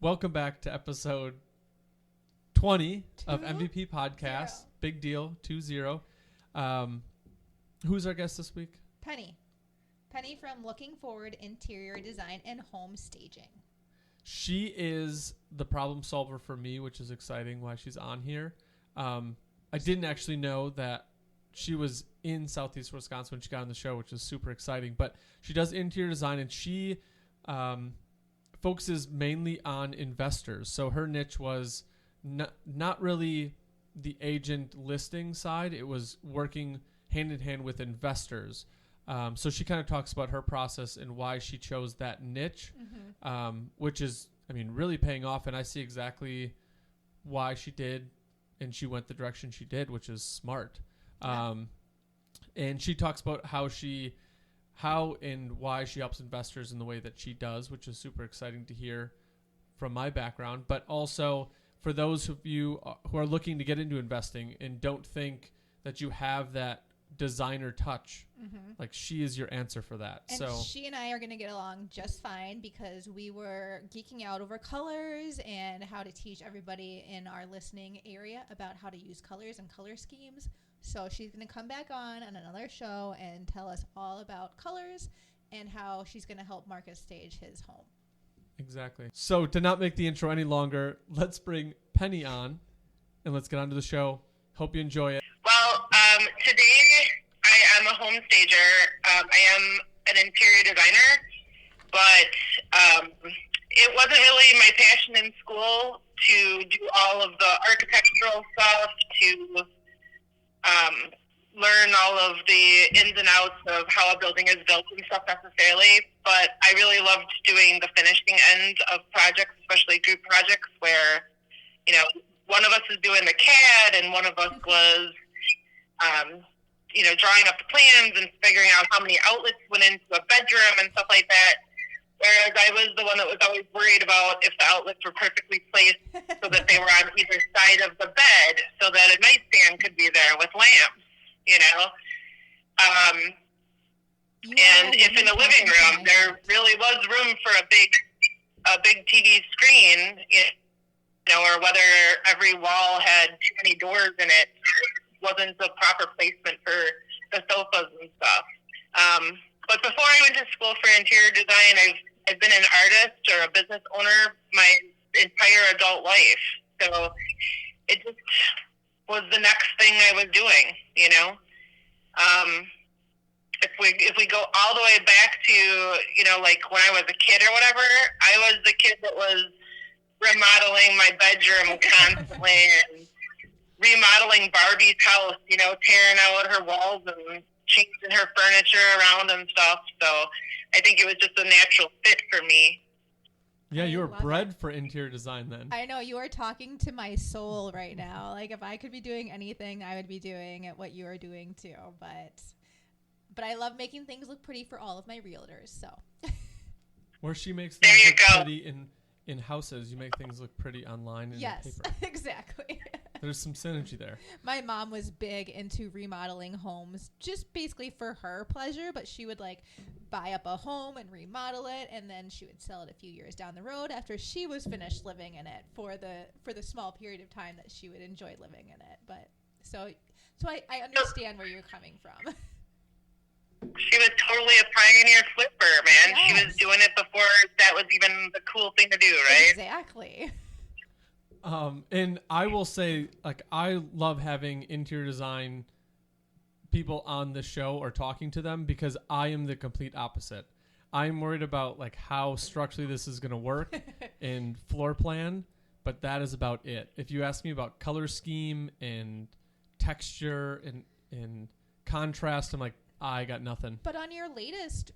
Welcome back to episode 20 of MVP Podcast. 0. Big deal, 2-0. Who's our guest this week? Penny. Penny from Looking Forward Interior Design and Home Staging. She is the problem solver for me, which is exciting why she's on here. I didn't actually know that she was in Southeast Wisconsin when she got on the show, which is super exciting. But she does interior design, and she focuses mainly on investors. So her niche was not really the agent listing side. It was working hand in hand with investors. So she kind of talks about her process and why she chose that niche, which is, really paying off. And I see exactly why she did, and she went the direction she did, which is smart. Yeah. And she talks about how and why she helps investors in the way that she does, which is super exciting to hear from my background. But also for those of you who are looking to get into investing and don't think that you have that designer touch, like she is your answer for that. And so she and I are going to get along just fine because we were geeking out over colors and how to teach everybody in our listening area about how to use colors and color schemes. So she's going to come back on another show and tell us all about colors and how she's going to help Marcus stage his home. Exactly. So to not make the intro any longer, let's bring Penny on and let's get on to the show. Hope you enjoy it. Well, today I am a home stager. I am an interior designer, but it wasn't really my passion in school to do all of the architectural stuff, to learn all of the ins and outs of how a building is built and stuff necessarily, but I really loved doing the finishing end of projects, especially group projects where, one of us is doing the CAD and one of us was, drawing up the plans and figuring out how many outlets went into a bedroom and stuff like that. Whereas I was the one that was always worried about if the outlets were perfectly placed so that they were on either side of the bed so that a nightstand could be there with lamps, And if in the living room there really was room for a big TV screen, or whether every wall had too many doors in it, wasn't the proper placement for the sofas and stuff. But before I went to school for interior design, I've been an artist or a business owner my entire adult life. So it just was the next thing I was doing, If we go all the way back to, like when I was a kid or whatever, I was the kid that was remodeling my bedroom constantly and remodeling Barbie's house, tearing out her walls and changing her furniture around and stuff. So I think it was just a natural fit for me. Yeah, you were bred for interior design then. I know, you are talking to my soul right now. Like if I could be doing anything, I would be doing what you are doing too. But I love making things look pretty for all of my realtors. So where she makes things look pretty in houses, you make things look pretty online and yes, paper. Exactly. There's some synergy there. My mom was big into remodeling homes, just basically for her pleasure, but she would buy up a home and remodel it, and then she would sell it a few years down the road after she was finished living in it for the small period of time that she would enjoy living in it. But so I understand where you're coming from. She was totally a pioneer flipper, man. Yes. She was doing it before that was even the cool thing to do, right? Exactly. And I will say, I love having interior design people on the show or talking to them because I am the complete opposite. I'm worried about how structurally this is going to work and floor plan, but that is about it. If you ask me about color scheme and texture and contrast, I'm like, I got nothing. But on your latest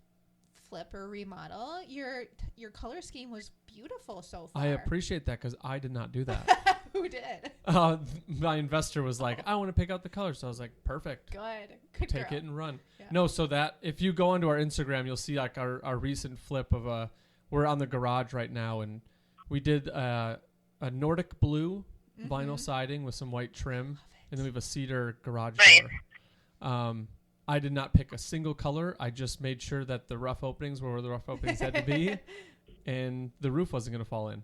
flip or remodel, your color scheme was beautiful so far. I appreciate that because I did not do that. Who did? My investor was like, I want to pick out the colors. So I was like, perfect. Good Take girl. it and run. Yeah. No, so that if you go onto our Instagram, you'll see our recent flip of we're on the garage right now, and we did a Nordic blue vinyl siding with some white trim, and then we have a cedar garage door. I did not pick a single color. I just made sure that the rough openings were where the rough openings had to be, and the roof wasn't going to fall in.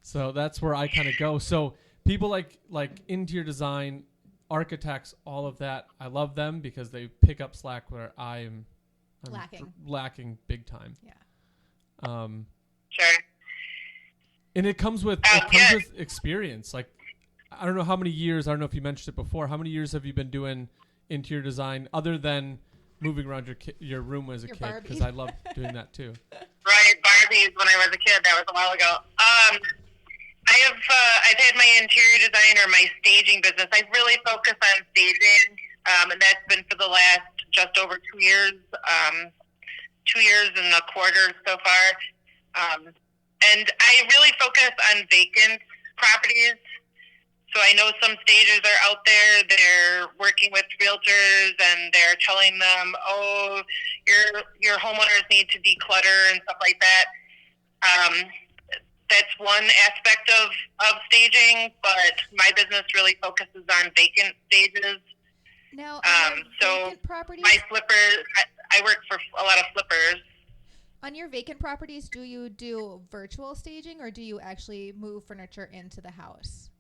So that's where I kind of go. So people like interior design, architects, all of that, I love them because they pick up slack where I'm lacking big time. Yeah. Sure. And it comes with with experience. Like, I don't know how many years. I don't know if you mentioned it before. How many years have you been doing interior design other than moving around your room as a kid? Because I love doing that too. Right, Barbies when I was a kid. That was a while ago. I've had my interior design or my staging business. I really focus on staging, and that's been for the last just over 2 years, 2 years and a quarter so far. And I really focus on vacant properties. So I know some stagers are out there, they're working with realtors and they're telling them, oh, your homeowners need to declutter and stuff like that. That's one aspect of staging, but my business really focuses on vacant stages. Now, so vacant properties, my flippers, I work for a lot of flippers. On your vacant properties, do you do virtual staging or do you actually move furniture into the house?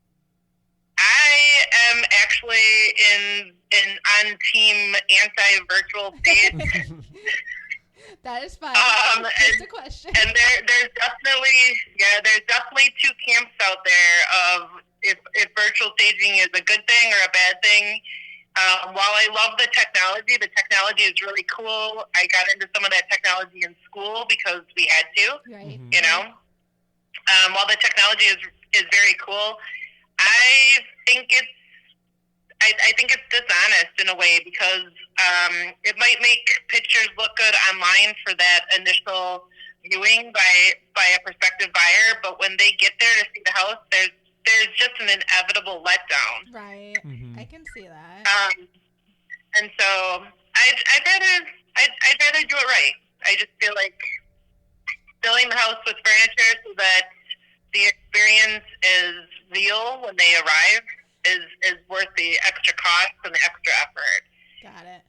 I am actually on team anti-virtual stage. That is fine. Just a question. And there's definitely two camps out there of if virtual staging is a good thing or a bad thing. While I love the technology is really cool. I got into some of that technology in school because we had to, right. You know. While the technology is very cool, I think it's dishonest in a way because it might make pictures look good online for that initial viewing by a prospective buyer, but when they get there to see the house, there's just an inevitable letdown. Right. Mm-hmm. I can see that. And so I'd rather do it right. I just feel like filling the house with furniture so that the experience is real when they arrive is worth the extra cost and the extra effort. Got it.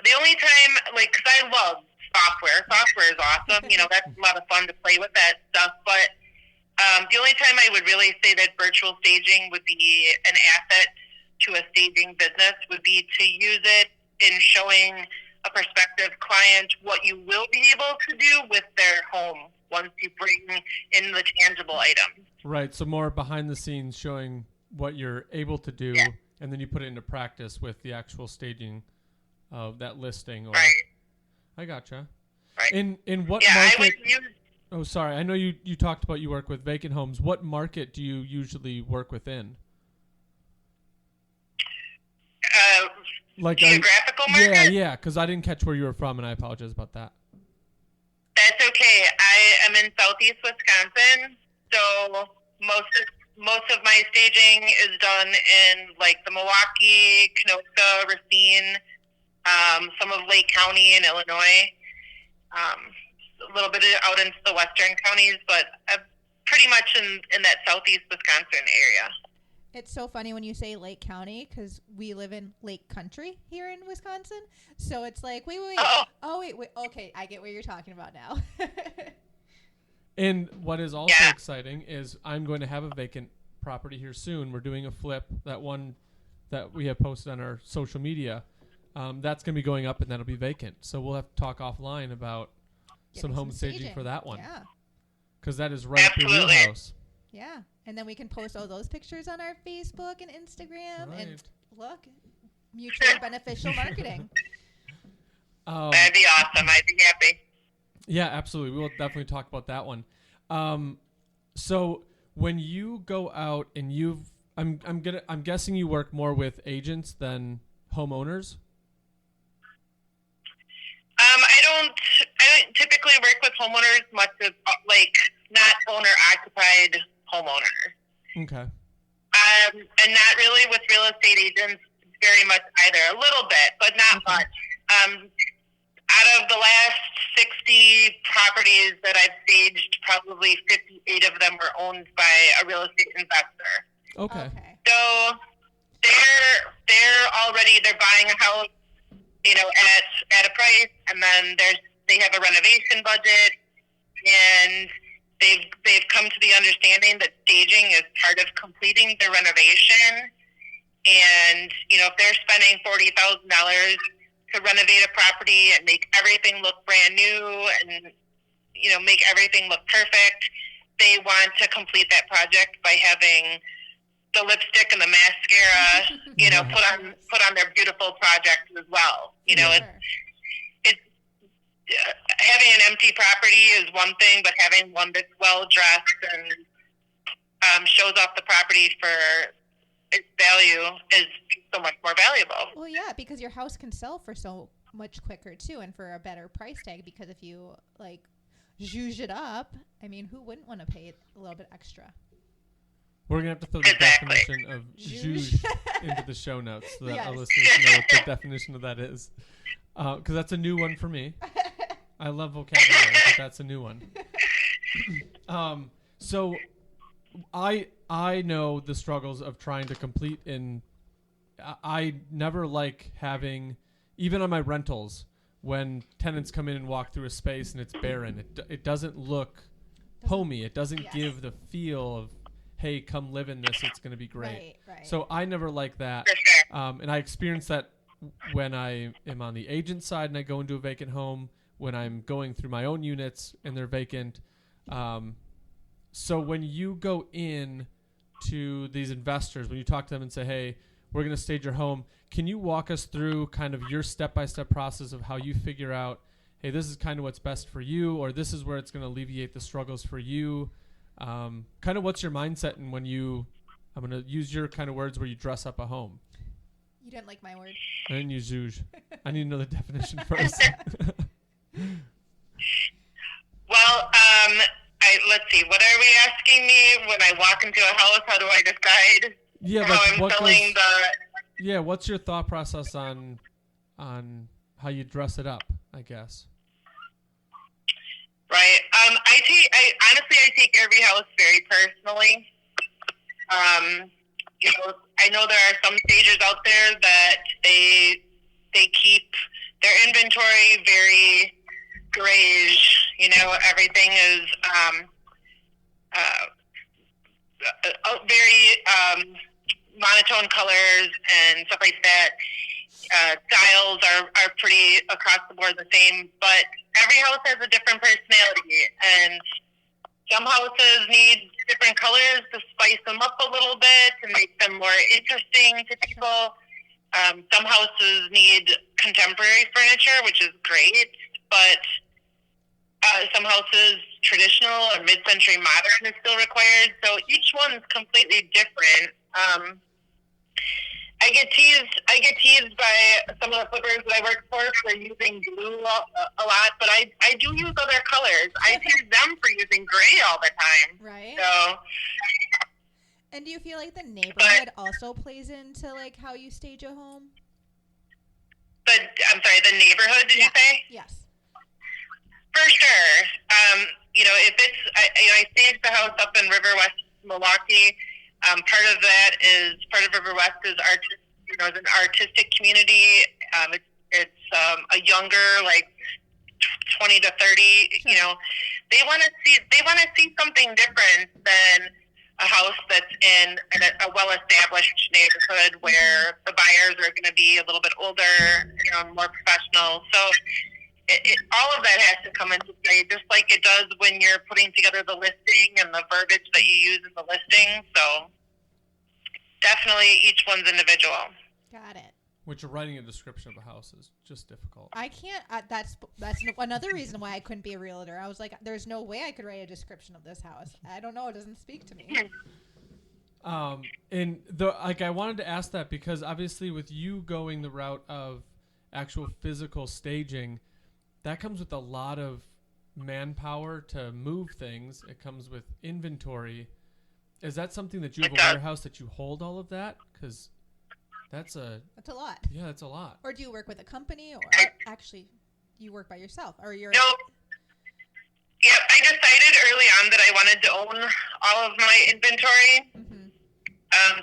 The only time, like, because I love software. Software is awesome. You know, that's a lot of fun to play with that stuff. But the only time I would really say that virtual staging would be an asset to a staging business would be to use it in showing a prospective client what you will be able to do with their home once you bring in the tangible items. Right. So more behind the scenes showing what you're able to do, yeah. And then you put it into practice with the actual staging of that listing. Or, right. I gotcha. Right. In what market? Oh, sorry. I know you talked about you work with vacant homes. What market do you usually work within? Like geographical market? Yeah, because I didn't catch where you were from, and I apologize about that. That's okay. I am in southeast Wisconsin, so most of my staging is done in like the Milwaukee, Kenosha, Racine, some of Lake County in Illinois, a little bit out into the western counties, but pretty much in that southeast Wisconsin area. It's so funny when you say Lake County because we live in Lake Country here in Wisconsin. So it's like, wait. Oh, wait. Okay, I get what you're talking about now. And what is also exciting is I'm going to have a vacant property here soon. We're doing a flip, that one that we have posted on our social media. That's going to be going up, and that'll be vacant. So we'll have to talk offline about some home staging for that one. Yeah. Because that is right up your wheelhouse. Yeah. And then we can post all those pictures on our Facebook and Instagram. Right. And look, mutually beneficial marketing. That'd be awesome. I'd be happy. Yeah, absolutely. We will definitely talk about that one. So when you go out and I'm guessing you work more with agents than homeowners. I don't typically work with homeowners much as like not owner occupied homeowners. Okay. And not really with real estate agents very much either. A little bit, but not much. Out of the last 60 properties that I've staged, probably 58 of them were owned by a real estate investor. Okay. So they're buying a house, you know, at a price, and then they have a renovation budget, and they've come to the understanding that staging is part of completing the renovation. And, if they're spending $40,000 to renovate a property and make everything look brand new and, make everything look perfect, they want to complete that project by having the lipstick and the mascara, put on their beautiful project as well. It's having an empty property is one thing, but having one that's well dressed and shows off the property for its value is so much more valuable. Well, yeah, because your house can sell for so much quicker too, and for a better price tag. Because if you zhuzh it up, I mean, who wouldn't want to pay a little bit extra? We're going to have to throw the definition of zhuzh into the show notes so that our listeners know what the definition of that is. Because that's a new one for me. I love vocabulary, but that's a new one. So I know the struggles of trying to complete I never like having, even on my rentals, when tenants come in and walk through a space and it's barren, it doesn't look homey. It doesn't give the feel of, hey, come live in this. It's going to be great. Right. So I never like that. And I experience that when I am on the agent side and I go into a vacant home, when I'm going through my own units and they're vacant. So when you go in to these investors, when you talk to them and say, hey, we're going to stage your home, can you walk us through kind of your step-by-step process of how you figure out, hey, this is kind of what's best for you, or this is where it's going to alleviate the struggles for you? Kind of what's your mindset and when I'm going to use your kind of words where you dress up a home. You didn't like my word. I didn't use zhuzh. I need to know the definition first. Well, let's see. What are we asking me when I walk into a house? How do I decide how I'm selling Yeah, what's your thought process on how you dress it up, I guess? Right. I take every house very personally. I know there are some stagers out there that they keep their inventory very grayish. Everything is very monotone colors and stuff like that. Styles are pretty across the board the same, but every house has a different personality, and some houses need different colors to spice them up a little bit and make them more interesting to people. Some houses need contemporary furniture, which is great, but some houses, traditional or mid-century modern is still required. So each one's completely different. I get teased by some of the flippers that I work for using blue a lot, but I do use other colors. I tease them for using gray all the time. Right. So. And do you feel like the neighborhood also plays into how you stage a home? But I'm sorry, the neighborhood? Did you say? Yes. For sure. If it's I staged the house up in River West, Milwaukee. Part of River West is an artistic community. It's a younger, 20 to 30. Sure. They want to see something different than a house that's in a well-established neighborhood where the buyers are going to be a little bit older, more professional. So all of that has to come into play, just like it does when you're putting together the listing and the verbiage that you use in the listing. So definitely each one's individual. Got it. Which writing a description of a house is just difficult. I can't. That's another reason why I couldn't be a realtor. I was like, there's no way I could write a description of this house. I don't know. It doesn't speak to me. And I wanted to ask that because obviously with you going the route of actual physical staging, that comes with a lot of manpower to move things. It comes with inventory. Is that something that you have a warehouse that you hold all of that? Because that's a lot. Yeah, that's a lot. Or do you work with a company, or actually you work by yourself, or you're? No. Yeah, I decided early on that I wanted to own all of my inventory,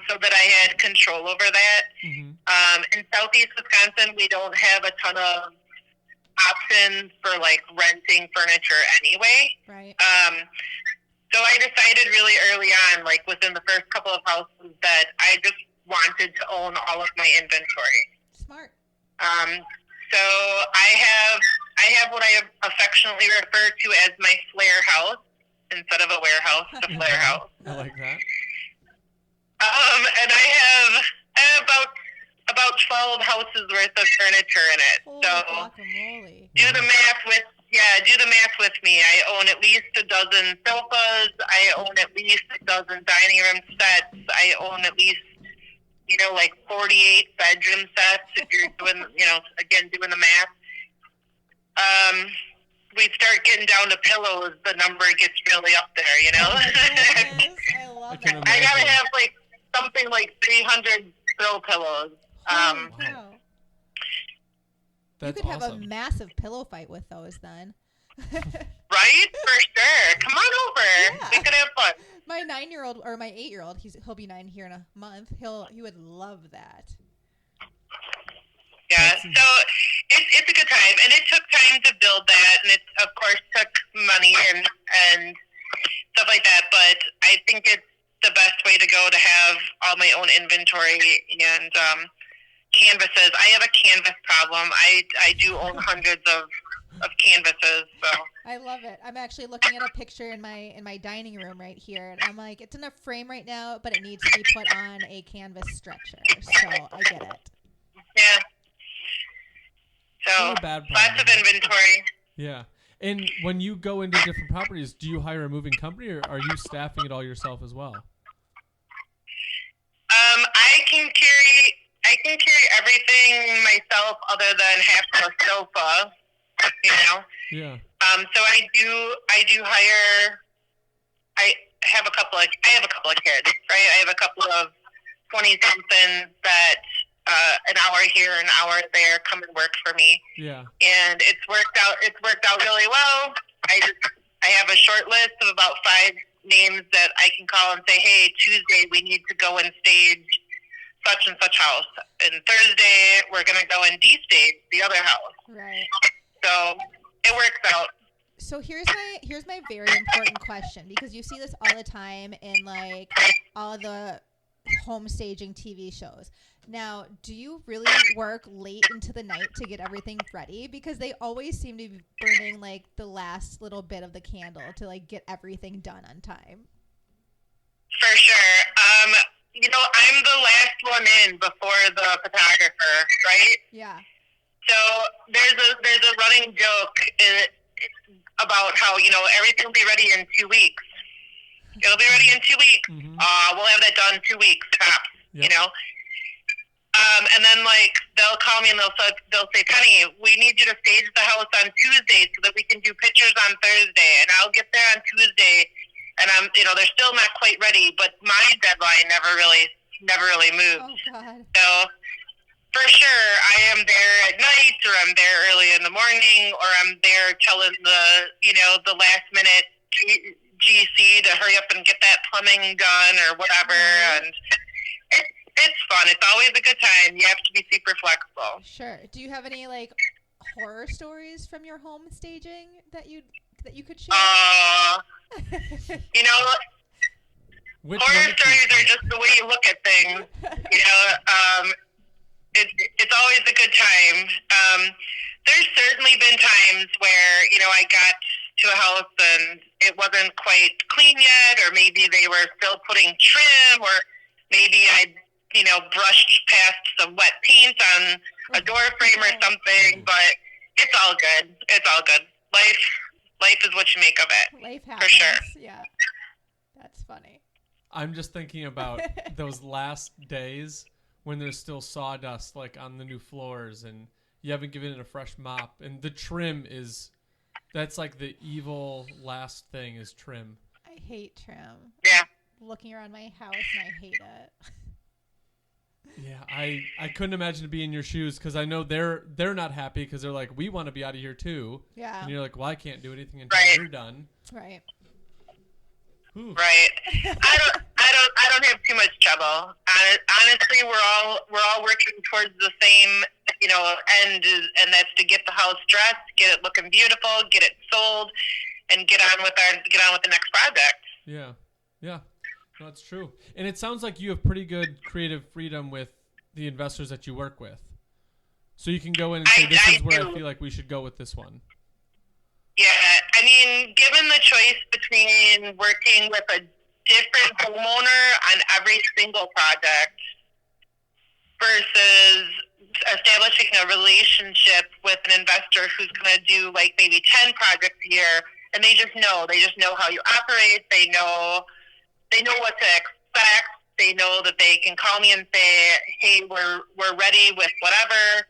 so that I had control over that. In Southeast Wisconsin, we don't have a ton of options for renting furniture anyway. Right. So I decided really early on, like within the first couple of houses, that I just wanted to own all of my inventory. Smart. So I have what I affectionately refer to as my flair house instead of a warehouse, the flair house. I like that. And I have about 12 houses worth of furniture in it. Holy So guacamole. do the math with me. I own at least a dozen sofas. I own at least a dozen dining room sets. I own at least, like 48 bedroom sets if you're doing, again, doing the math. We start getting down to pillows, the number gets really up there, Oh my goodness, I love it. I gotta have like something like 300 throw pillows. Holy cow. That's You could have awesome. a massive pillow fight with those then. Right? For sure. Come on over. Yeah. We could have fun. My 9-year-old or my 8-year-old, he'll be 9 here in a month. He would love that. Yeah, so it's a good time, and it took time to build that, and it of course took money and stuff like that. But I think it's the best way to go to have all my own inventory and canvases. I have a canvas problem. I do own hundreds of canvases, so. I love it. I'm actually looking at a picture in my dining room right here, and I'm like, it's in a frame right now, but it needs to be put on a canvas stretcher. So I get it. Yeah. So Not a bad lots problem. of inventory. Yeah. And when you go into different properties, do you hire a moving company, or are you staffing it all yourself as well? I can carry everything myself other than half of a sofa, Yeah. So I do hire. I have a couple of kids, right? I have a couple of 20-somethings that an hour here, an hour there, come and work for me. Yeah. And it's worked out really well. I have a short list of about 5 names that I can call and say, hey, Tuesday we need to go and stage such and such house, and Thursday we're going to go and de-stage the other house. Right. So it works out. So here's my very important question, because you see this all the time in like all the home staging TV shows. Now, do you really work late into the night to get everything ready? Because they always seem to be burning like the last little bit of the candle to like get everything done on time. For sure. I'm the last one in before the photographer, right? Yeah. So there's a running joke about how everything will be ready in 2 weeks. It'll be ready in 2 weeks. Mm-hmm. We'll have that done 2 weeks tops. Yep. And then like they'll call me and they'll say, Penny, we need you to stage the house on Tuesday so that we can do pictures on Thursday. And I'll get there on Tuesday, and they're still not quite ready, but my deadline never really moves. Oh God. So for sure, I am there at night, or I'm there early in the morning, or I'm there telling the last minute GC to hurry up and get that plumbing done or whatever. Right. And it's fun. It's always a good time. You have to be super flexible. Sure. Do you have any like horror stories from your home staging that you could share? Which Horror one stories are just the way you look at things. It's always a good time. There's certainly been times where, I got to a house and it wasn't quite clean yet, or maybe they were still putting trim, or maybe I, brushed past some wet paint on a door frame or something, but it's all good. It's all good. Life is what you make of it. Life happens. For sure. Yeah. That's funny. I'm just thinking about those last days when there's still sawdust like on the new floors, and you haven't given it a fresh mop, and the trim that's like the evil last thing is trim. I hate trim. Yeah. Looking around my house and I hate it. Yeah, I couldn't imagine to be in your shoes, because I know they're not happy, because they're like, we want to be out of here too. Yeah. And you're like, well, I can't do anything until Right. you're done. Right. Ooh. Right. I don't have too much trouble. Honestly, we're all working towards the same, end, and that's to get the house dressed, get it looking beautiful, get it sold, and get on with the next project. Yeah. Yeah. No, that's true. And it sounds like you have pretty good creative freedom with the investors that you work with. So you can go in and say, this is where I feel like we should go with this one. Yeah, I mean, given the choice between working with a different homeowner on every single project versus establishing a relationship with an investor who's going to do like maybe 10 projects a year, and they just know how you operate. They know what to expect. They know that they can call me and say, hey, we're ready with whatever,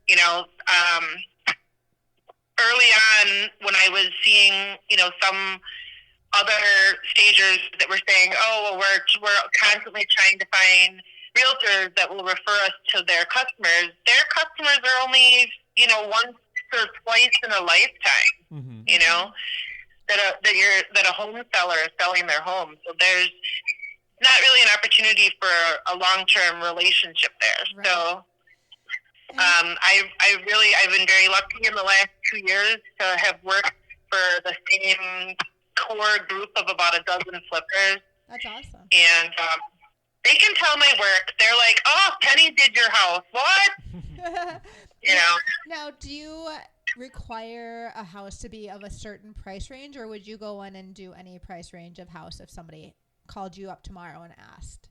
you know. Early on, when I was seeing, you know, some other stagers that were saying, oh, well, we're constantly trying to find realtors that will refer us to their customers. Their customers are only, you know, once or twice in a lifetime, you know, that a home seller is selling their home. So there's not really an opportunity for a long-term relationship there. Right. So I've been very lucky in the last 2 years to have worked for the same core group of about a dozen flippers. That's awesome. And they can tell my work. They're like, oh, Penny did your house. What? You know. Now, do you require a house to be of a certain price range, or would you go in and do any price range of house if somebody called you up tomorrow and asked?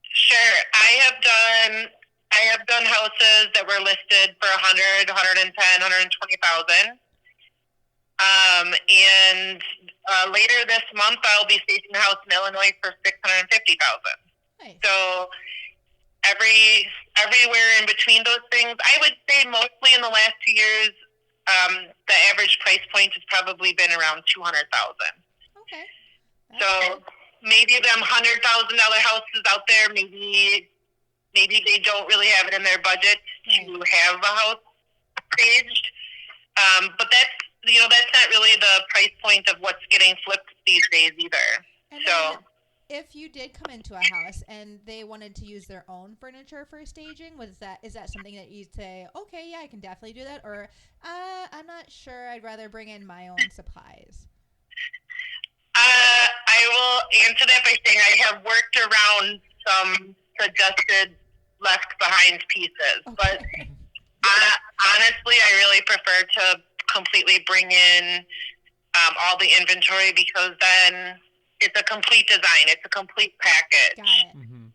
Sure. I have done houses that were listed for 100, 110, 120,000. And later this month, I'll be staging a house in Illinois for 650,000. Nice. So everywhere in between those things, I would say mostly in the last 2 years, the average price point has probably been around 200,000. Okay. So maybe them $100,000 houses out there, maybe they don't really have it in their budget to have a house staged. But that's not really the price point of what's getting flipped these days either. And so if you did come into a house and they wanted to use their own furniture for staging, is that something that you'd say, okay, yeah, I can definitely do that? Or I'm not sure, I'd rather bring in my own supplies? I will answer that by saying I have worked around some suggested left behind pieces, but honestly, I really prefer to completely bring in all the inventory, because then it's a complete design, it's a complete package. Got it.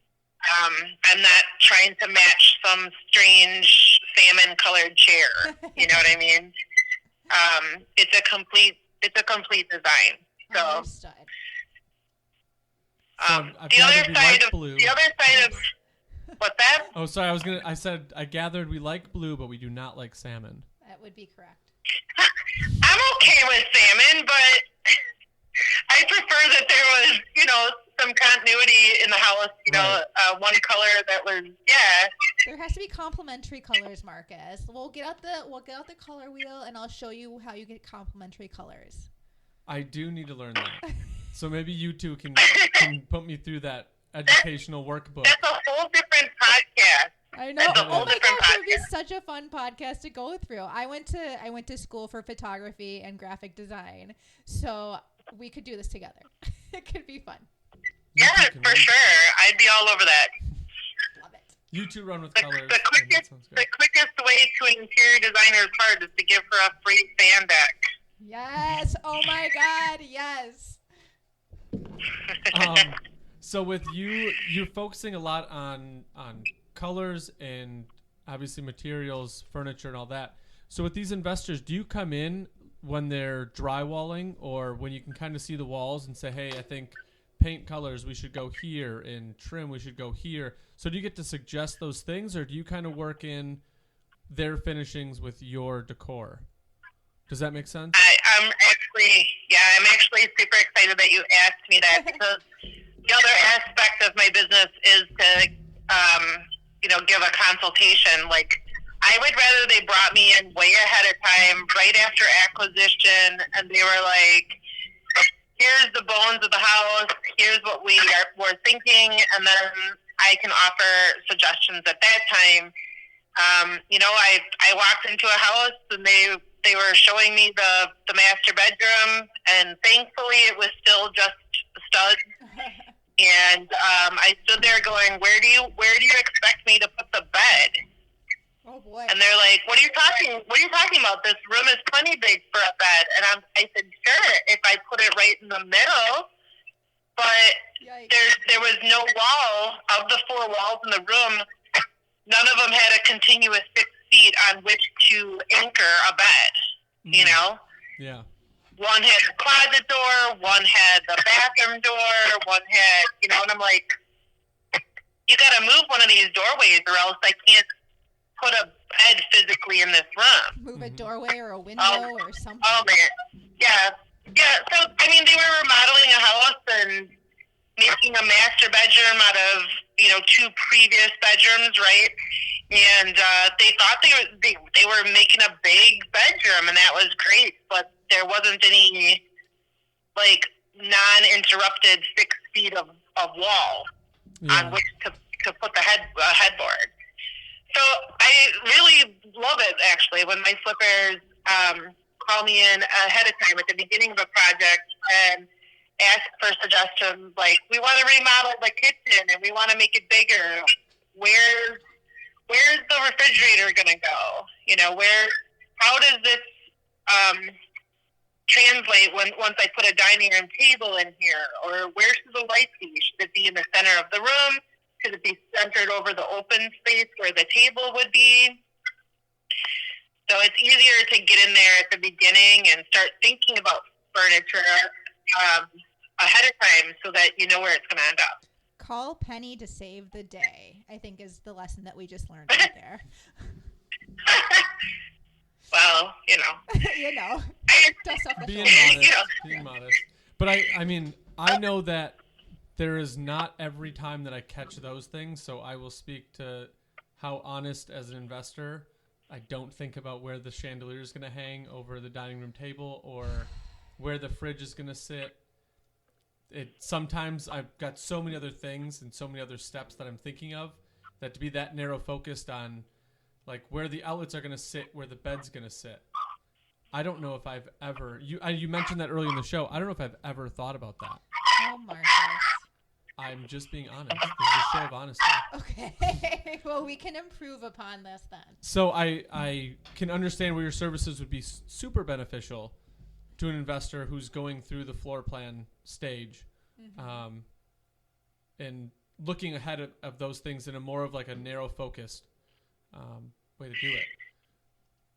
I'm not trying to match some strange salmon colored chair. You know what I mean? It's a complete design. So Understood. The other side of what's that? Oh, sorry. I said I gathered we like blue, but we do not like salmon. That would be correct. I'm okay with salmon, but I prefer that there was, you know, some continuity in the house. You know, one color that was There has to be complementary colors, Marcus. We'll get out the color wheel, and I'll show you how you get complementary colors. I do need to learn that. So maybe you two can put me through that educational workbook. That's a whole different podcast. I know. That's a whole different podcast. It would be such a fun podcast to go through. I went to school for photography and graphic design, so we could do this together. It could be fun. Yeah, for sure. I'd be all over that. Love it. You two run with colors. The quickest way to an interior designer's heart is to give her a free fan deck. Yes. Oh my God. Yes. So with you're focusing a lot on colors and obviously materials, furniture, and all that. So with these investors, do you come in when they're drywalling, or when you can kind of see the walls and say, hey, I think paint colors, we should go here, and trim, we should go here? So do you get to suggest those things, or do you kind of work in their finishings with your decor? Does that make sense? I'm actually super excited that you asked me that, because the other aspect of my business is to, give a consultation. Like, I would rather they brought me in way ahead of time, right after acquisition, and they were like, here's the bones of the house, here's what we're thinking, and then I can offer suggestions at that time. I walked into a house and they they were showing me the master bedroom, and thankfully it was still just studs. And I stood there going, where do you expect me to put the bed? Oh boy. And they're like, what are you talking about? This room is plenty big for a bed. And I said, sure, if I put it right in the middle. But there was no wall. Of the 4 walls in the room, none of them had a continuous 6 feet on which to anchor a bed, you know? Yeah. One had a closet door, one had the bathroom door, one had, you know, and I'm like, you got to move one of these doorways or else I can't put a bed physically in this room. Move a doorway or a window or something. Oh, man. Yeah. Yeah. So, I mean, they were remodeling a house and making a master bedroom out of, you know, 2 previous bedrooms, right? And they thought they were making a big bedroom, and that was great, but there wasn't any, like, non-interrupted 6 feet of wall on which to put the headboard. So I really love it, actually, when my flippers call me in ahead of time at the beginning of a project and ask for suggestions, like, we want to remodel the kitchen and we want to make it bigger. Where's the refrigerator going to go? You know, how does this translate once I put a dining room table in here? Or where should the light be? Should it be in the center of the room? Should it be centered over the open space where the table would be? So it's easier to get in there at the beginning and start thinking about furniture ahead of time so that you know where it's going to end up. Call Penny to save the day, I think, is the lesson that we just learned right there. Well, you know. You know. Dust off the Being shoulders. modest. Being modest. But I mean, I know that there is not every time that I catch those things, so I will speak to how honest as an investor, I don't think about where the chandelier is going to hang over the dining room table or where the fridge is going to sit. Sometimes I've got so many other things and so many other steps that I'm thinking of that to be that narrow focused on like where the outlets are going to sit, where the bed's going to sit. I don't know if I've ever, you mentioned that early in the show. I don't know if I've ever thought about that. Oh, Marcus. I'm just being honest. This is a show of honesty. Okay. Well, we can improve upon this then. So I can understand where your services would be super beneficial to an investor who's going through the floor plan stage, and looking ahead of those things in a more of like a narrow focused way to do it.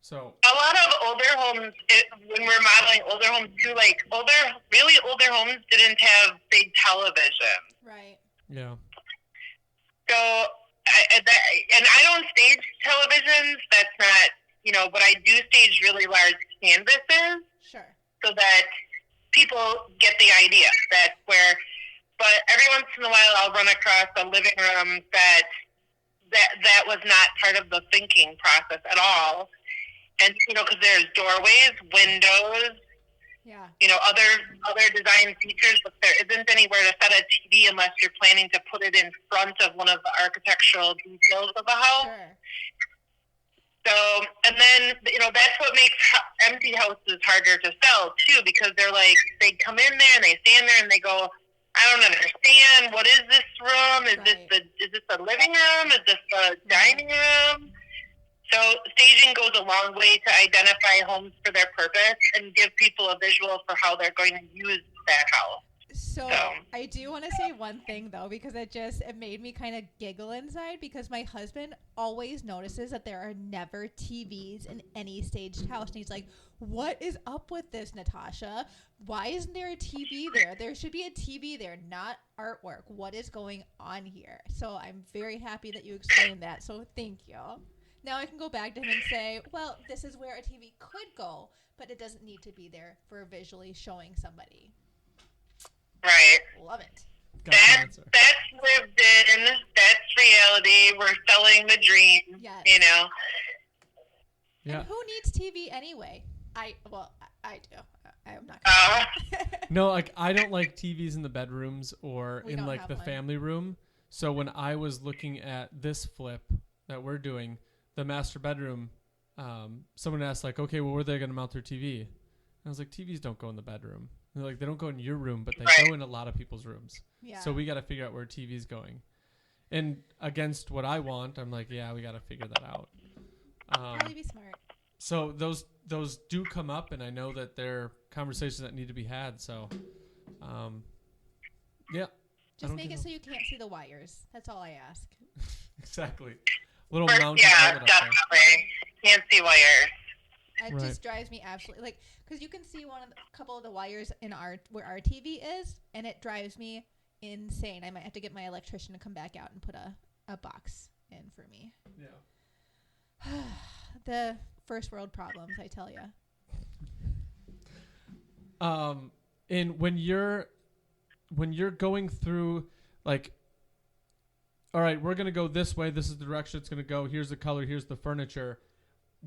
So a lot of older homes, when we're modeling older homes too, like really older homes didn't have big television. Right. Yeah. So, and I don't stage televisions. That's not, you know, but I do stage really large canvases. Sure. So that people get the idea. That's where, but every once in a while I'll run across a living room that was not part of the thinking process at all. And, you know, because there's doorways, windows, you know, other design features, but there isn't anywhere to set a TV unless you're planning to put it in front of one of the architectural details of the house. Sure. So, and then, you know, that's what makes empty houses harder to sell, too, because they're like, they come in there and they stand there and they go, I don't understand. What is this room? Is this the living room? Is this the dining room? So staging goes a long way to identify homes for their purpose and give people a visual for how they're going to use that house. So I do want to say one thing, though, because it made me kind of giggle inside, because my husband always notices that there are never TVs in any staged house. And he's like, what is up with this, Natasha? Why isn't there a TV there? There should be a TV there, not artwork. What is going on here? So I'm very happy that you explained that. So thank you. Now I can go back to him and say, well, this is where a TV could go, but it doesn't need to be there for visually showing somebody. Right. Love it. That's lived in. That's reality. We're selling the dream. Yes. You know. Yeah. And who needs TV anyway? I do. I'm not gonna No, like I don't like TVs in the bedrooms or in like the family room. So when I was looking at this flip that we're doing, the master bedroom, someone asked like, okay, well, where are they going to mount their TV? And I was like, TVs don't go in the bedroom. And they're like, they don't go in your room, but they go in a lot of people's rooms. Yeah. So we got to figure out where TV's going. And against what I want, I'm like, yeah, we got to figure that out. Probably be smart. So those do come up, and I know that they're conversations that need to be had. So, yeah. Just make it so you can't see the wires. That's all I ask. Exactly. Little First, mountain. yeah, definitely. Can't see wires. It just drives me absolutely like because you can see a couple of the wires in where our TV is, and it drives me insane. I might have to get my electrician to come back out and put a box in for me. Yeah. The first world problems, I tell you. And when you're going through like, all right, we're gonna go this way. This is the direction it's gonna go. Here's the color. Here's the furniture.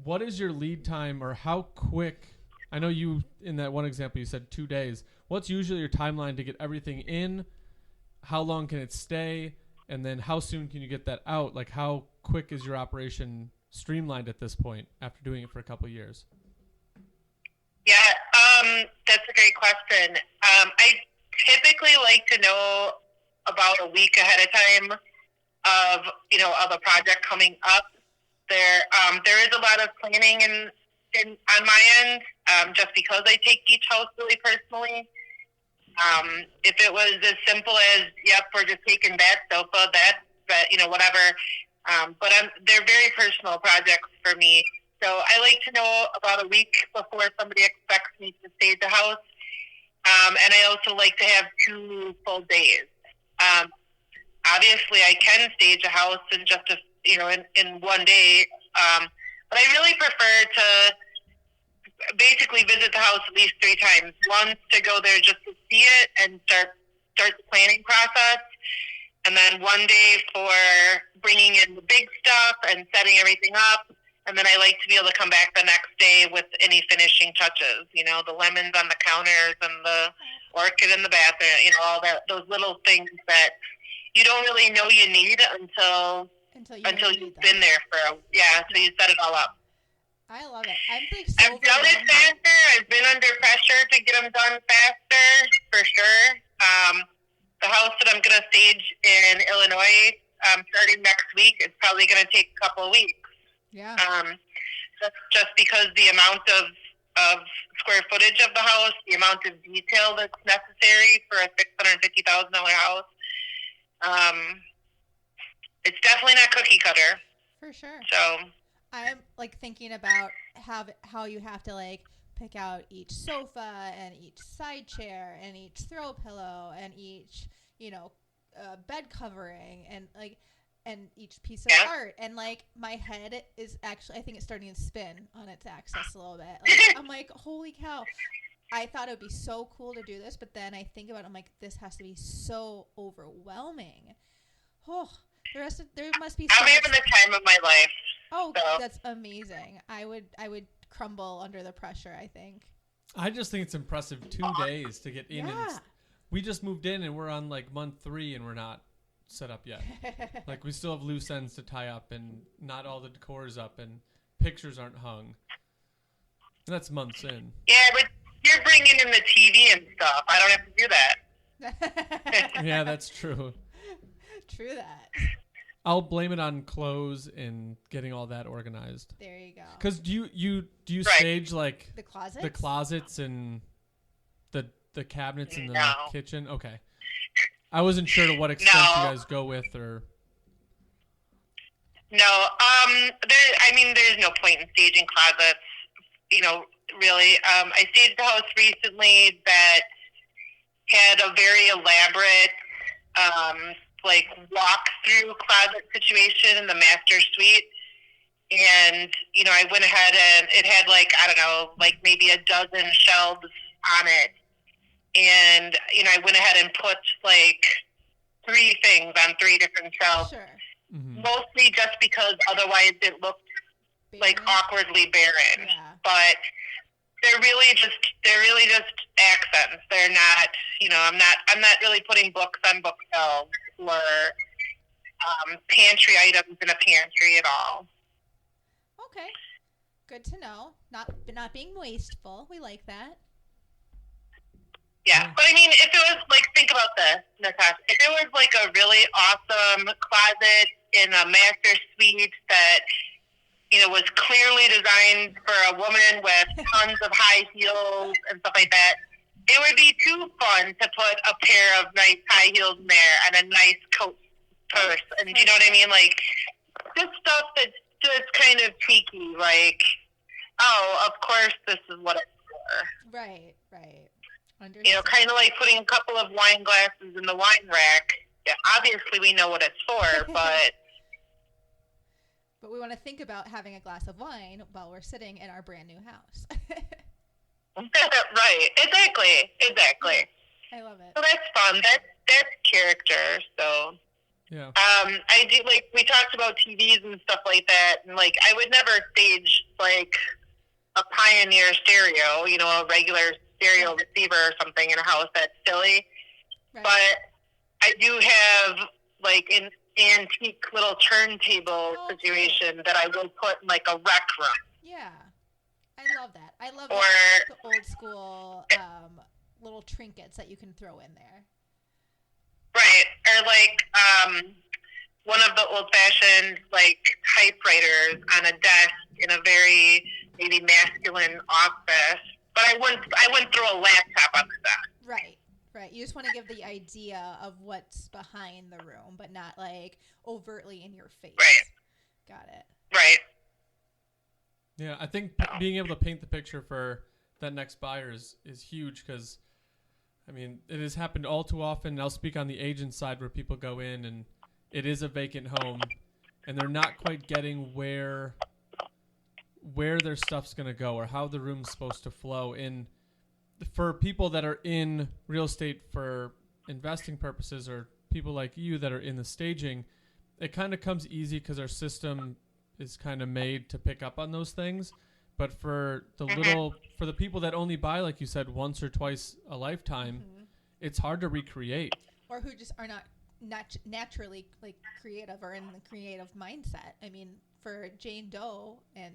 What is your lead time, or how quick? I know you in that one example you said 2 days. What's usually your timeline to get everything in? How long can it stay? And then how soon can you get that out? Like how quick is your operation streamlined at this point after doing it for a couple of years? Yeah, that's a great question. I typically like to know about a week ahead of time of a project coming up. There is a lot of planning on my end, just because I take each house really personally. If it was as simple as, yep, we're just taking that sofa, that whatever. But they're very personal projects for me. So I like to know about a week before somebody expects me to stage a house. And I also like to have 2 full days. Obviously, I can stage a house in just in one day. But I really prefer to basically visit the house at least 3 times. Once to go there just to see it and start the planning process. And then one day for bringing in the big stuff and setting everything up. And then I like to be able to come back the next day with any finishing touches, the lemons on the counters and the orchid in the bathroom, all that, those little things that you don't really know you need until you've been there so you set it all up. I love it. I've done it faster. I've been under pressure to get them done faster, for sure. The house that I'm going to stage in Illinois, starting next week, is probably going to take a couple of weeks. Yeah. Just because the amount of square footage of the house, the amount of detail that's necessary for a $650,000 house. It's definitely not cookie cutter. For sure. So I'm thinking about how you have to pick out each sofa and each side chair and each throw pillow and each bed covering and each piece of art, and my head is actually, I think it's starting to spin on its axis a little bit. I'm like, holy cow. I thought it would be so cool to do this, but then I think about it, I'm like, this has to be so overwhelming. Oh, there must be I'm having the time of my life. Oh, so. That's amazing. I would crumble under the pressure, I think. I just think it's impressive 2 days to get in. Yeah. And we just moved in and we're on month 3 and we're not set up yet. We still have loose ends to tie up and not all the decor is up and pictures aren't hung. And that's months in. Yeah, but you're bringing in the TV and stuff. I don't have to do that. Yeah, that's true. True that. I'll blame it on clothes and getting all that organized. There you go. Because do you stage the closets? The closets and the cabinets in the kitchen? Okay. I wasn't sure to what extent you guys go with or. No, there's no point in staging closets. Really. I staged a house recently that had a very elaborate, walk-through closet situation in the master suite. And, I went ahead and it had maybe a dozen shelves on it. And, I went ahead and put 3 things on 3 different shelves. Sure. Mm-hmm. Mostly just because otherwise it looked awkwardly barren. Yeah. But they're really just accents. They're not, I'm not really putting books on bookshelves or pantry items in a pantry at all. Okay. Good to know. Not being wasteful. We like that. Yeah, but I mean, if it was like, think about this, Natasha. If it was like a really awesome closet in a master suite that, was clearly designed for a woman with tons of high heels and stuff like that, it would be too fun to put a pair of nice high heels in there and a nice coat purse. And do you know what I mean? Like, just stuff that's just kind of cheeky. Like, oh, of course this is what it's for. Right. Kind of like putting a couple of wine glasses in the wine rack. Yeah, obviously we know what it's for, but... But we want to think about having a glass of wine while we're sitting in our brand new house. Right. Exactly. I love it. So that's fun. That's character. So... Yeah. I do, like, we talked about TVs and stuff like that, and, like, I would never stage, like, a Pioneer stereo, a regular stereo receiver or something in a house. That's silly. Right. But I do have, like, an antique little turntable situation that I will put in, like, a rec room. Yeah. I love that. I love the old school little trinkets that you can throw in there. Right. Or, like, one of the old-fashioned, like, typewriters on a desk in a very, maybe, masculine office. But I wouldn't throw a laptop on the desk. Right. You just want to give the idea of what's behind the room, but not, like, overtly in your face. Right. Got it. Right. Yeah, I think being able to paint the picture for that next buyer is huge because, I mean, it has happened all too often. I'll speak on the agent side where people go in and it is a vacant home and they're not quite getting where their stuff's going to go or how the room's supposed to flow. And for people that are in real estate for investing purposes or people like you that are in the staging, it kind of comes easy because our system is kind of made to pick up on those things. But for the people that only buy, like you said, once or twice a lifetime, it's hard to recreate. Or who just are not naturally like creative or in the creative mindset. I mean, for Jane Doe and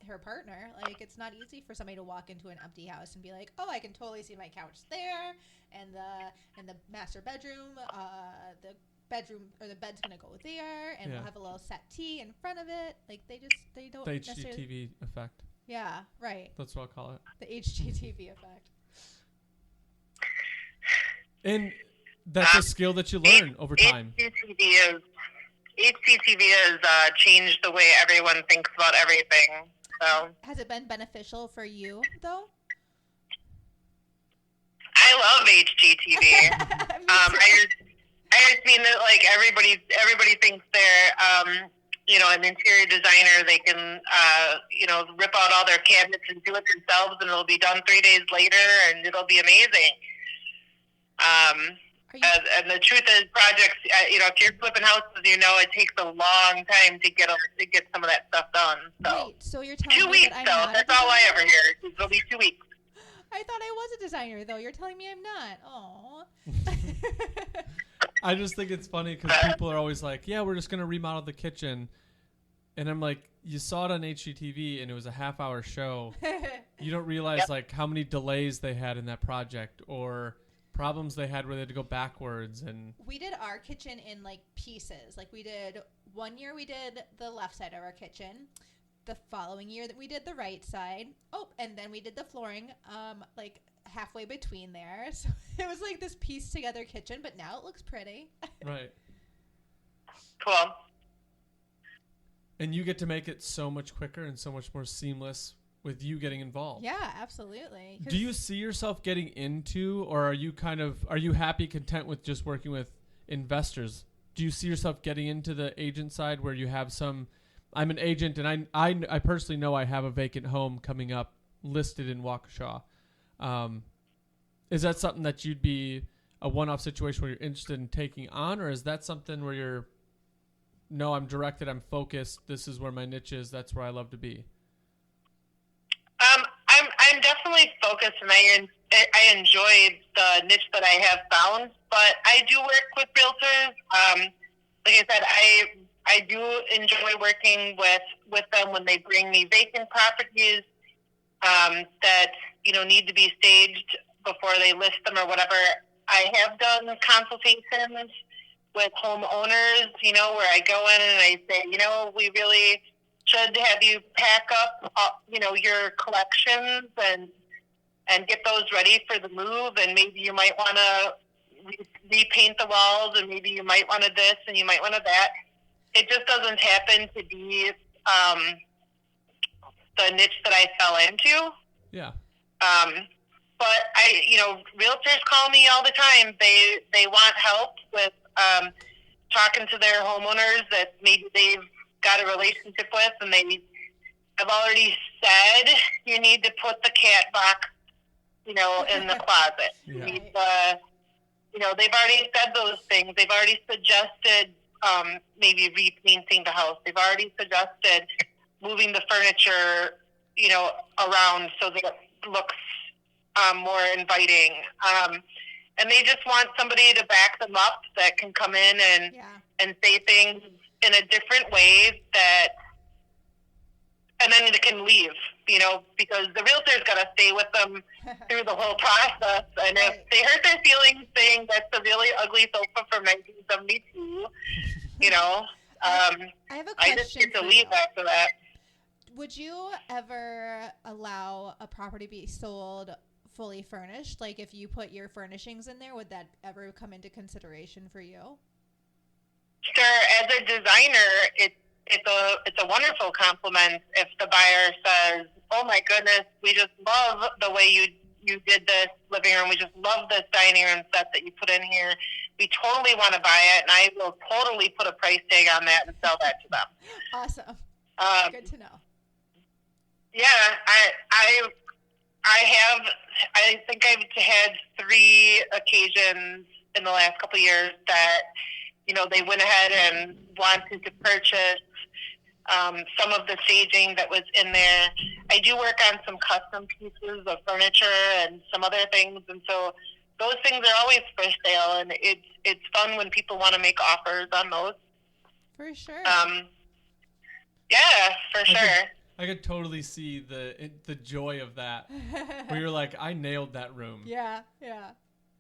her partner, like, it's not easy for somebody to walk into an empty house and be like, oh, I can totally see my couch there, and the master bedroom, the bedroom or the bed's gonna go there, and we'll have a little settee in front of it. Like, they don't. The HGTV effect. Yeah, right. That's what I'll call it. The HGTV effect. And that's a skill that you learn over time. HGTV has changed the way everyone thinks about everything. So, has it been beneficial for you, though? I love HGTV. I just mean that, like, everybody thinks they're, an interior designer. They can, rip out all their cabinets and do it themselves, and it'll be done 3 days later, and it'll be amazing. And the truth is, projects, if you're flipping houses, it takes a long time to get some of that stuff done. So, wait, so you're telling 2 me weeks, that I'm though. not That's all I ever hear. It'll be 2 weeks. I thought I was a designer, though. You're telling me I'm not. Aw. I just think it's funny because people are always like, yeah, we're just going to remodel the kitchen. And I'm like, you saw it on HGTV and it was a half-hour show. You don't realize, like, how many delays they had in that project or problems they had where they had to go backwards. And we did our kitchen in, like, pieces. Like, one year we did the left side of our kitchen. The following year that we did the right side. Oh, and then we did the flooring, like, halfway between there. So it was like this pieced together kitchen, but now it looks pretty. Right. Cool. And you get to make it so much quicker and so much more seamless with you getting involved. Yeah, absolutely. Do you see yourself getting into, or are you happy, content with just working with investors? Do you see yourself getting into the agent side where you have some, I'm an agent and I personally know I have a vacant home coming up listed in Waukesha. Is that something that you'd be a one-off situation where you're interested in taking on, or is that something where you're, no, I'm directed, I'm focused, this is where my niche is, that's where I love to be? I'm definitely focused, and I enjoy the niche that I have found, but I do work with realtors. like I said, I do enjoy working with them when they bring me vacant properties that need to be staged before they list them or whatever. I have done consultations with homeowners, where I go in and I say, we really should have you pack up, your collections and get those ready for the move. And maybe you might want to repaint the walls, and maybe you might want to this and you might want to that. It just doesn't happen to be the niche that I fell into. Yeah. But realtors call me all the time. They want help with talking to their homeowners that maybe they've got a relationship with, and they have already said you need to put the cat box, in the closet. Yeah. They've already said those things. They've already suggested maybe repainting the house. They've already suggested moving the furniture, around so that it looks more inviting. And they just want somebody to back them up that can come in and say things in a different way and then they can leave, because the realtor's got to stay with them through the whole process. And if they hurt their feelings saying that's a really ugly sofa from 1972, I have a question. I just get to leave after that. Would you ever allow a property to be sold fully furnished? Like if you put your furnishings in there, would that ever come into consideration for you? Sure. As a designer, it's a wonderful compliment if the buyer says, "Oh my goodness, we just love the way you did this living room. We just love this dining room set that you put in here. We totally want to buy it, and I will totally put a price tag on that and sell that to them." Awesome. Good to know. Yeah, I think I've had 3 occasions in the last couple of years that, they went ahead and wanted to purchase some of the staging that was in there. I do work on some custom pieces of furniture and some other things, and so those things are always for sale, and it's fun when people want to make offers on those. For sure. Yeah, for sure. I could totally see the joy of that, where you're like, I nailed that room. Yeah.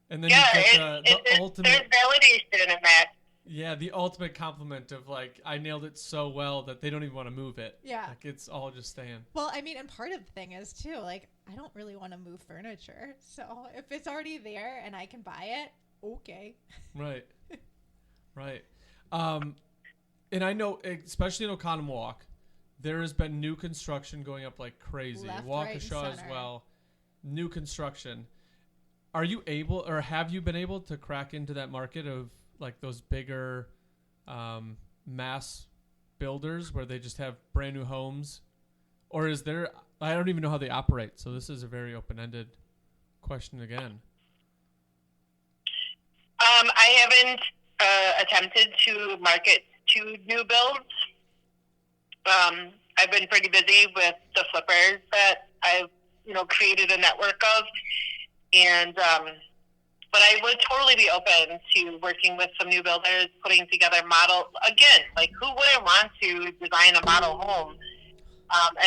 And then you get the ultimate. There's validation in that. Yeah, the ultimate compliment of like, I nailed it so well that they don't even want to move it. Yeah. Like it's all just staying. Well, I mean, and part of the thing is too, like, I don't really want to move furniture. So if it's already there and I can buy it, okay. Right. Right. And I know, especially in Oconomowoc, there has been new construction going up like crazy. Left, right, Waukesha and as center. well. New construction. Are you able, or have you been able to crack into that market of like those bigger mass builders where they just have brand new homes? Or is there, I don't even know how they operate. So this is a very open-ended question again. I haven't attempted to market to new builds. I've been pretty busy with the flippers that I've, created a network of. And, but I would totally be open to working with some new builders, putting together model. Again, like who wouldn't want to design a model home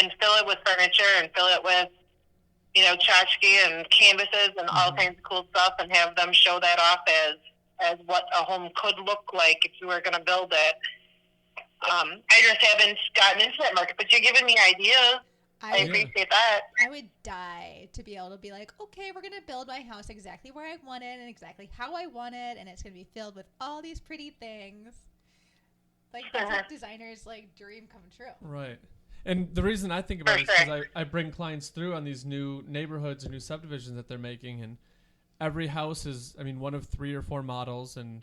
and fill it with furniture and fill it with, tchotchke and canvases and all kinds of cool stuff, and have them show that off as what a home could look like if you were going to build it. I just haven't gotten into that market, but you're giving me ideas. I appreciate that. I would die to be able to be like, okay, we're going to build my house exactly where I want it and exactly how I want it, and it's going to be filled with all these pretty things. Like, that's what designers, like, dream come true. Right. And the reason I think about it is because I bring clients through on these new neighborhoods and new subdivisions that they're making, and every house is, one of 3 or 4 models, and,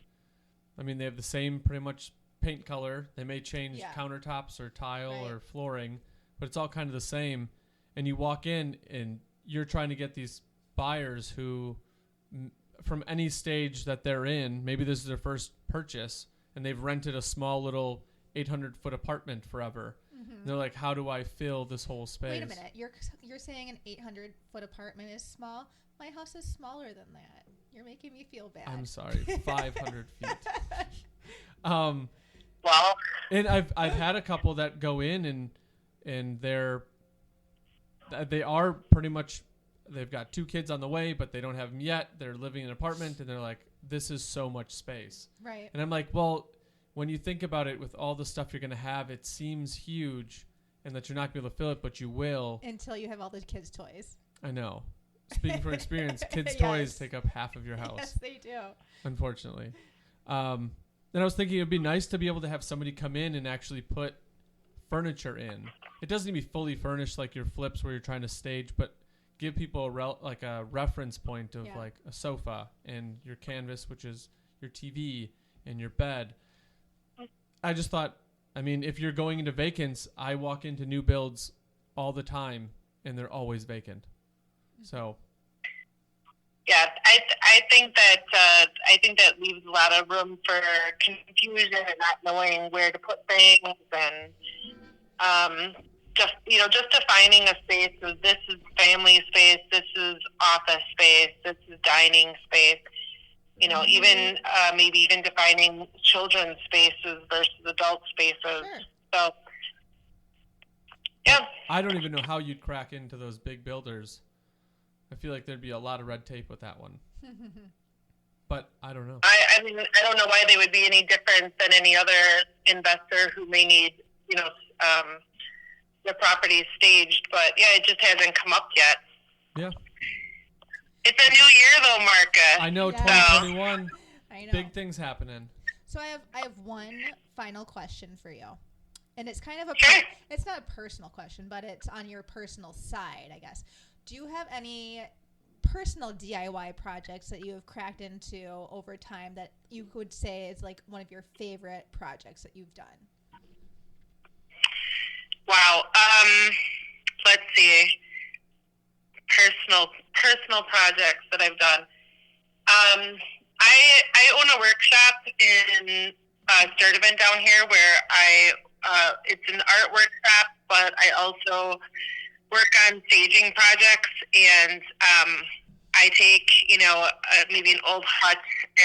they have the same pretty much paint color. They may change countertops or tile or flooring, but it's all kind of the same. And you walk in and you're trying to get these buyers who, from any stage that they're in, maybe this is their first purchase and they've rented a small little 800-foot apartment forever. And they're like, how do I fill this whole space? Wait a minute. You're saying an 800-foot apartment is small? My house is smaller than that. You're making me feel bad. I'm sorry. 500 feet. well. And I've had a couple that go in and they are pretty much, they've got 2 kids on the way, but they don't have them yet. They're living in an apartment, and they're like, this is so much space. Right. And I'm like, well, when you think about it, with all the stuff you're going to have, it seems huge, and that you're not going to be able to fill it, but you will. Until you have all the kids' toys. I know. Speaking from experience, kids' Yes. toys take up half of your house. Yes, they do. Unfortunately. Then I was thinking it would be nice to be able to have somebody come in and actually put furniture in. It doesn't need to be fully furnished like your flips where you're trying to stage, but give people a reference point of like a sofa and your canvas, which is your TV, and your bed. I just thought, I mean, if you're going into vacants, I walk into new builds all the time, and they're always vacant. So. Yeah, I think that leaves a lot of room for confusion and not knowing where to put things, and just defining a space as this is family space, this is office space, this is dining space. Even maybe even defining children's spaces versus adult spaces. Sure. So, yeah. I don't even know how you'd crack into those big builders. I feel like there'd be a lot of red tape with that one. But I don't know. I mean, I don't know why they would be any different than any other investor who may need, the property staged. But yeah, it just hasn't come up yet. Yeah. It's a new year though, Marcus. I know, Yeah. 2021. I know. Big things happening. So I have one final question for you. And it's kind of Sure. it's not a personal question, but it's on your personal side, I guess. Do you have any personal DIY projects that you have cracked into over time that you would say is like one of your favorite projects that you've done? Wow. Let's see. Personal projects that I've done. I own a workshop in Sturtevant down here where it's an art workshop, but I also work on staging projects, and I take maybe an old hut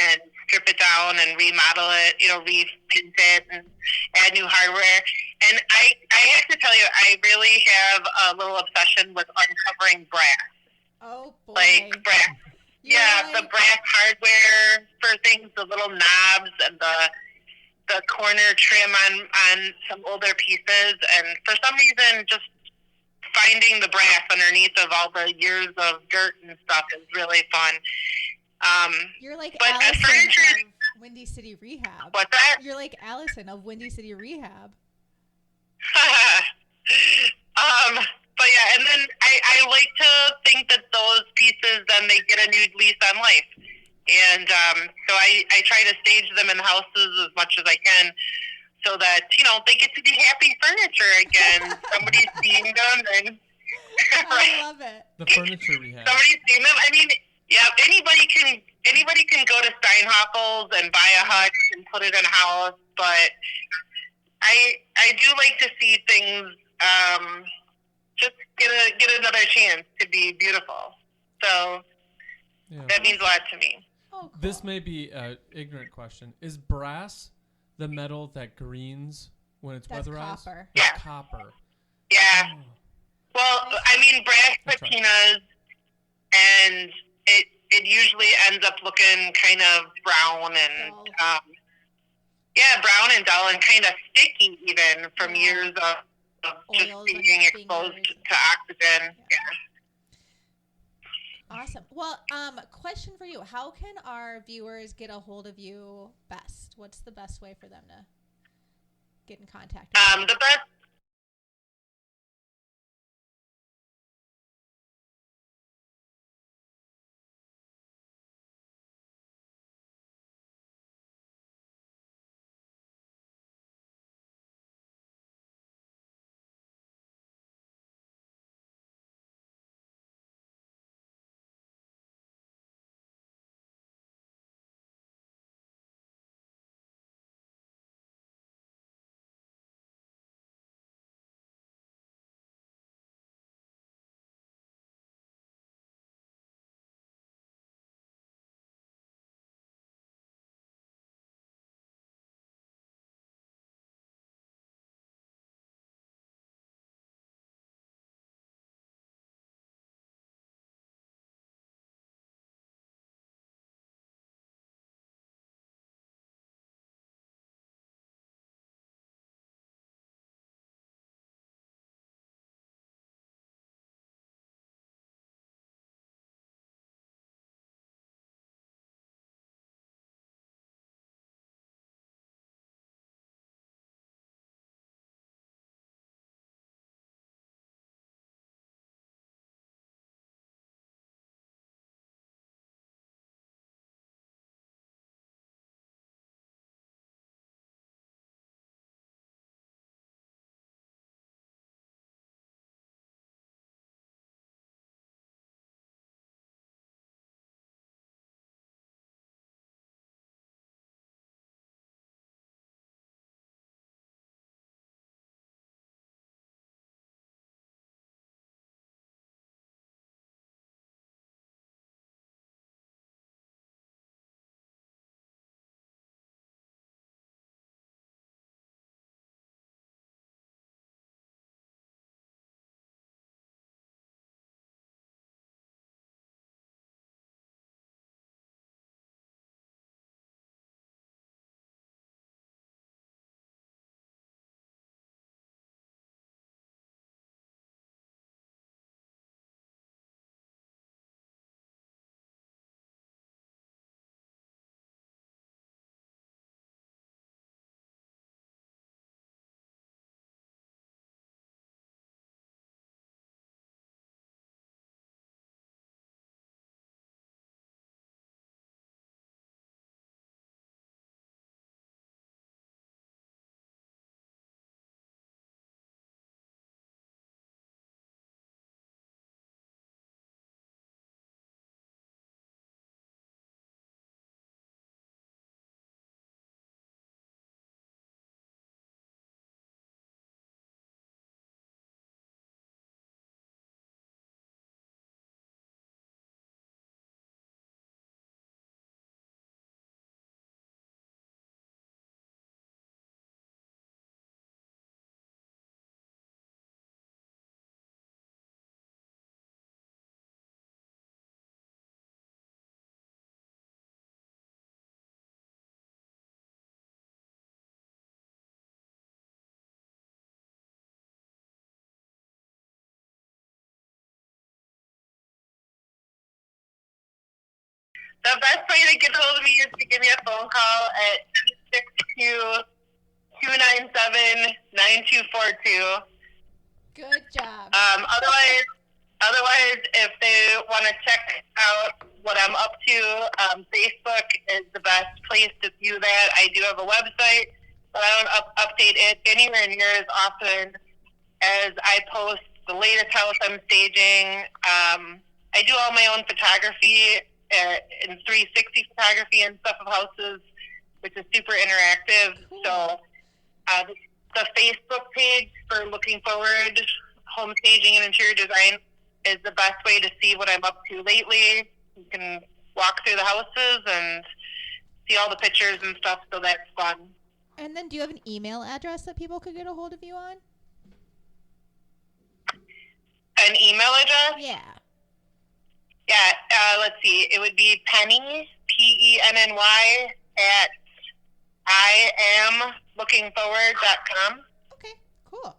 and strip it down and remodel it, repaint it and add new hardware. And I have to tell you, I really have a little obsession with uncovering brass. Oh boy. Like brass. The brass hardware for things, the little knobs and the corner trim on some older pieces. And for some reason, just finding the brass underneath of all the years of dirt and stuff is really fun. You're like but Allison of Windy City Rehab. What's that? You're like Allison of Windy City Rehab. But yeah, and then I like to think that those pieces, then they get a new lease on life. And so I try to stage them in houses as much as I can so that, they get to be happy furniture again. Somebody's seen them. And I love it. The furniture rehab. Somebody's seen them. I mean, yeah, anybody can go to Steinhoffels and buy a hut and put it in a house, but I do like to see things just get another chance to be beautiful. So that means a lot to me. Oh, cool. This may be an ignorant question. Is brass the metal that greens when it's That's weatherized? copper. Yeah. It's copper. Yeah. Oh. Well, I mean, brass That's right. patinas, and it usually ends up looking kind of brown and Dull. brown and dull and kind of sticky even from years of just Oils being on your exposed fingers. to oxygen. Yeah. Awesome. Well, question for you. How can our viewers get a hold of you best? What's the best way for them to get in contact with you? The best The best way to get a hold of me is to give me a phone call at 262-297-9242. Good job. Otherwise, if they want to check out what I'm up to, Facebook is the best place to view that. I do have a website, but I don't update it anywhere near as often as I post the latest house I'm staging. I do all my own photography in 360 photography and stuff of houses, which is super interactive. Cool. So the Facebook page for Looking Forward Home Staging and Interior Design is the best way to see what I'm up to lately. You can walk through the houses and see all the pictures and stuff, so that's fun. And then do you have an email address that people could get a hold of you on? An email address? Yeah. Yeah, let's see. It would be Penny, PENNY, at IamLookingForward.com. Okay, cool.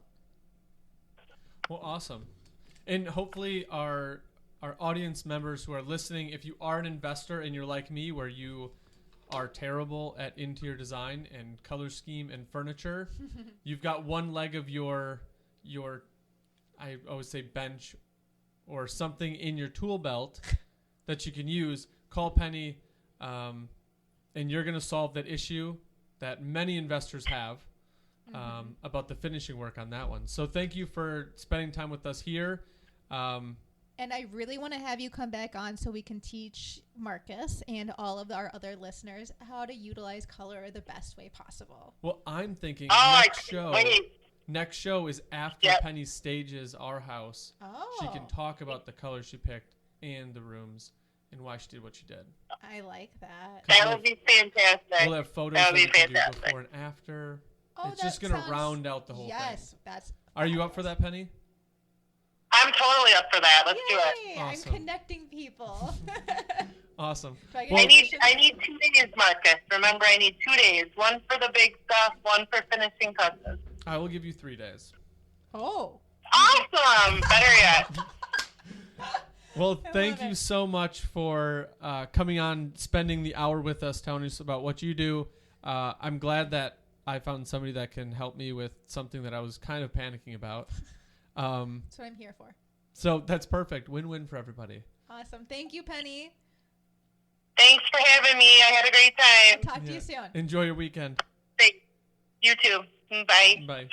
Well, awesome. And hopefully our audience members who are listening, if you are an investor and you're like me, where you are terrible at interior design and color scheme and furniture, you've got one leg of your I always say bench or something in your tool belt that you can use. Call Penny, and you're going to solve that issue that many investors have about the finishing work on that one. So thank you for spending time with us here. And I really want to have you come back on so we can teach Marcus and all of our other listeners how to utilize color the best way possible. Well, I'm thinking Wait. next show is after Penny stages our house. Oh. She can talk about the colors she picked and the rooms and why she did what she did. I like that. That would be fantastic. We'll have photos That that would be you can do fantastic. before and after. Oh, It's just going to round out the whole thing. Yes, that's. Are you up for that, Penny? I'm totally up for that. Let's do it. Yay, Awesome. I'm connecting people. Awesome. Do I get Well, I need 2 days, Marcus. Remember, I need 2 days. One for the big stuff, one for finishing touches. I will give you 3 days. Oh. Awesome. Better yet. Well, thank love you it. so much for coming on, spending the hour with us, telling us about what you do. I'm glad that I found somebody that can help me with something that I was kind of panicking about. That's what I'm here for. So that's perfect. Win-win for everybody. Awesome. Thank you, Penny. Thanks for having me. I had a great time. Talk to you soon. Enjoy your weekend. Thanks. You too. Bye. Bye.